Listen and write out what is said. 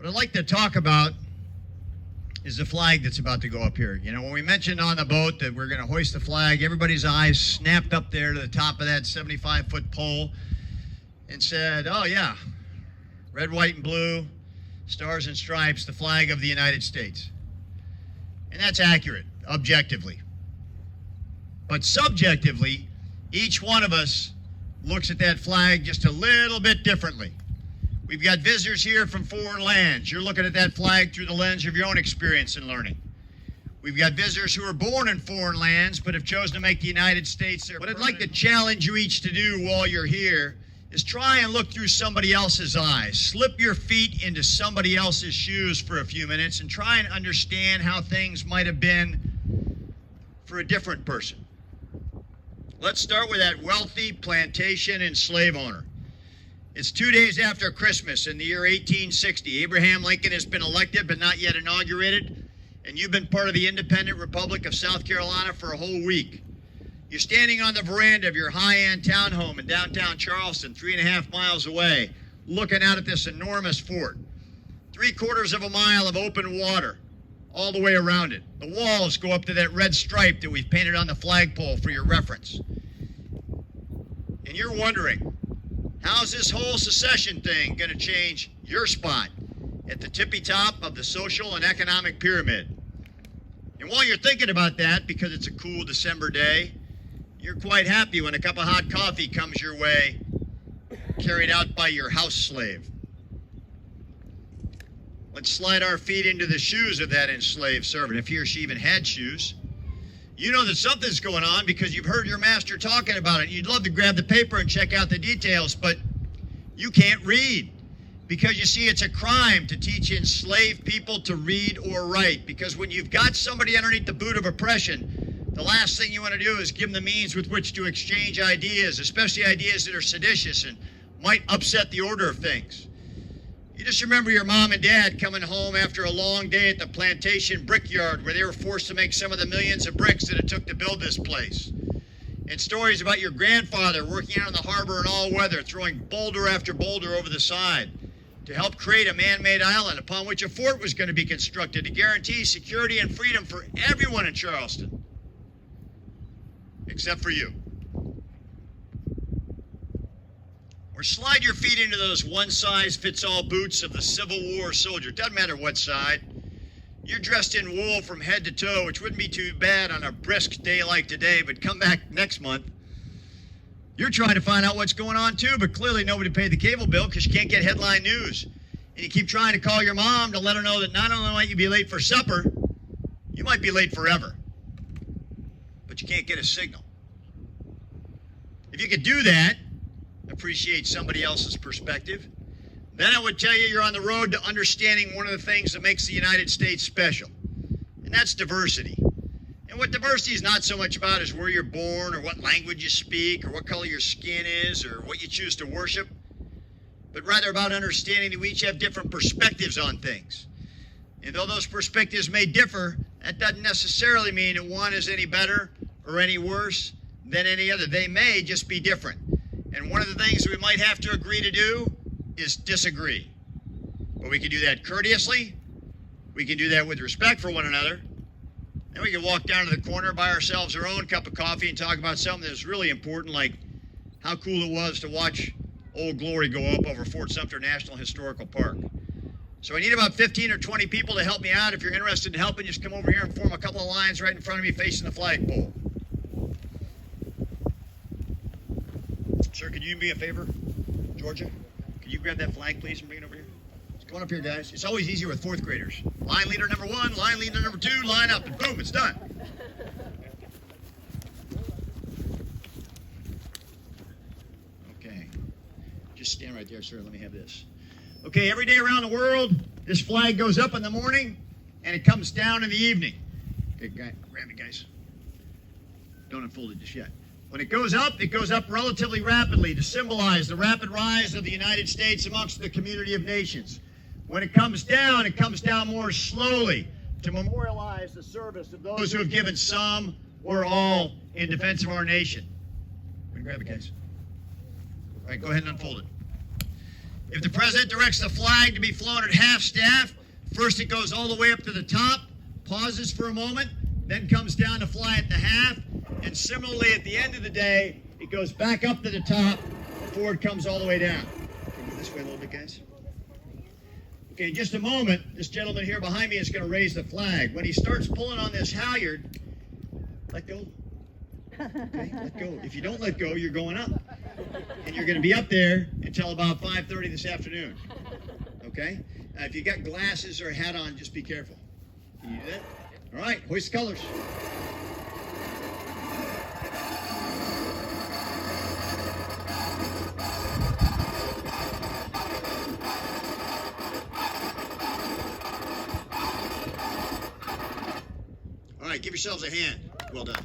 What I'd like to talk about is the flag that's about to go up here. You know, when we mentioned on the boat that we're going to hoist the flag, everybody's eyes snapped up there to the top of that 75-foot pole and said, oh yeah, red, white, and blue, stars and stripes, the flag of the United States. And that's accurate, objectively. But subjectively, each one of us looks at that flag just a little bit differently. We've got visitors here from foreign lands. You're looking at that flag through the lens of your own experience and learning. We've got visitors who are born in foreign lands but have chosen to make the United States their permanent. What I'd like to challenge you each to do while you're here is try and look through somebody else's eyes. Slip your feet into somebody else's shoes for a few minutes and try and understand how things might have been for a different person. Let's start with that wealthy plantation and slave owner. It's 2 days after Christmas in the year 1860. Abraham Lincoln has been elected but not yet inaugurated, and you've been part of the independent Republic of South Carolina for a whole week. You're standing on the veranda of your high-end townhome in downtown Charleston, 3.5 miles away, looking out at this enormous fort. 3/4 of a mile of open water all the way around it. The walls go up to that red stripe that we've painted on the flagpole for your reference. And you're wondering, how's this whole secession thing going to change your spot at the tippy top of the social and economic pyramid? And while you're thinking about that, because it's a cool December day, you're quite happy when a cup of hot coffee comes your way, carried out by your house slave. Let's slide our feet into the shoes of that enslaved servant, if he or she even had shoes. You know that something's going on because you've heard your master talking about it. You'd love to grab the paper and check out the details, but you can't read. Because you see, it's a crime to teach enslaved people to read or write. Because when you've got somebody underneath the boot of oppression, the last thing you want to do is give them the means with which to exchange ideas, especially ideas that are seditious and might upset the order of things. You just remember your mom and dad coming home after a long day at the plantation brickyard where they were forced to make some of the millions of bricks that it took to build this place. And stories about your grandfather working out on the harbor in all weather, throwing boulder after boulder over the side to help create a man-made island upon which a fort was going to be constructed to guarantee security and freedom for everyone in Charleston. Except for you. Or slide your feet into those one-size-fits-all boots of the Civil War soldier. Doesn't matter what side. You're dressed in wool from head to toe, which wouldn't be too bad on a brisk day like today, but come back next month. You're trying to find out what's going on too, but clearly nobody paid the cable bill because you can't get headline news. And you keep trying to call your mom to let her know that not only might you be late for supper, you might be late forever. But you can't get a signal. If you could do that, appreciate somebody else's perspective, then I would tell you you're on the road to understanding one of the things that makes the United States special, and that's diversity. And what diversity is not so much about is where you're born or what language you speak or what color your skin is or what you choose to worship, but rather about understanding that we each have different perspectives on things. And though those perspectives may differ, that doesn't necessarily mean that one is any better or any worse than any other. They may just be different. And one of the things that we might have to agree to do is disagree. But we can do that courteously. We can do that with respect for one another. Then we can walk down to the corner, buy ourselves our own cup of coffee, and talk about something that's really important, like how cool it was to watch Old Glory go up over Fort Sumter National Historical Park. So I need about 15 or 20 people to help me out. If you're interested in helping, just come over here and form a couple of lines right in front of me facing the flagpole. Sir, could you do me a favor? Georgia, could you grab that flag, please, and bring it over here? It's going up here, guys. It's always easier with fourth graders. Line leader number 1, line leader number 2, line up, and boom, it's done. Okay. Just stand right there, sir. Let me have this. Okay, every day around the world, this flag goes up in the morning, and it comes down in the evening. Okay, grab it, guys. Don't unfold it just yet. When it goes up relatively rapidly to symbolize the rapid rise of the United States amongst the community of nations. When it comes down more slowly to memorialize the service of those who have given some or all in defense of our nation. Grab it, guys. All right, go ahead and unfold it. If the president directs the flag to be flown at half-staff, first it goes all the way up to the top, pauses for a moment, then comes down to fly at the half, and similarly at the end of the day, it goes back up to the top before it comes all the way down. Can you go this way a little bit, guys? Okay, in just a moment, this gentleman here behind me is going to raise the flag. When he starts pulling on this halyard, let go. Okay, let go. If you don't let go, you're going up. And you're going to be up there until about 5:30 this afternoon. Okay? If you got glasses or a hat on, just be careful. Can you do that? All right, hoist colors. All right, give yourselves a hand. Well done.